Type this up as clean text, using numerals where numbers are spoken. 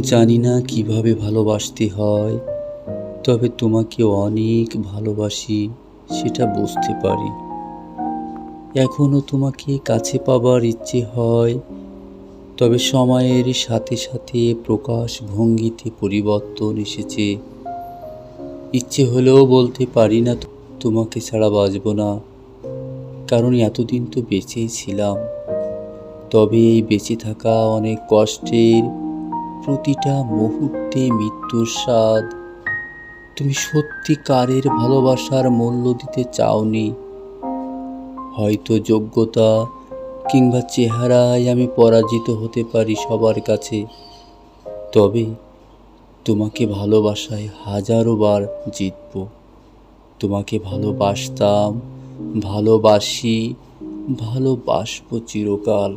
জানি না কিভাবে ভালোবাসতে হয়, তবে তোমাকে অনেক ভালোবাসি সেটা বুঝতে পারি। এখনো তোমাকে কাছে পাবার ইচ্ছে হয়, তবে সময়ের সাথে সাথে প্রকাশ ভঙ্গিতে পরিবর্তন এসেছে। ইচ্ছে হলেও বলতে পারি না তোমাকে ছাড়া বাঁচব না, কারণ এতদিন তো বেঁচেই ছিলাম। তবে এই বেঁচে থাকা অনেক কষ্টের, প্রতিটা মুহূর্তে মৃত্যুর স্বাদ। তুমি সত্যিকারের ভালোবাসার মূল্য দিতে চাওনি। হয়তো যোগ্যতা কিংবা চেহারায় আমি পরাজিত হতে পারি সবার কাছে, তবে তোমাকে ভালোবাসায় হাজারো বার জিতব। তোমাকে ভালোবাসতাম, ভালোবাসি, ভালোবাসবো চিরকাল।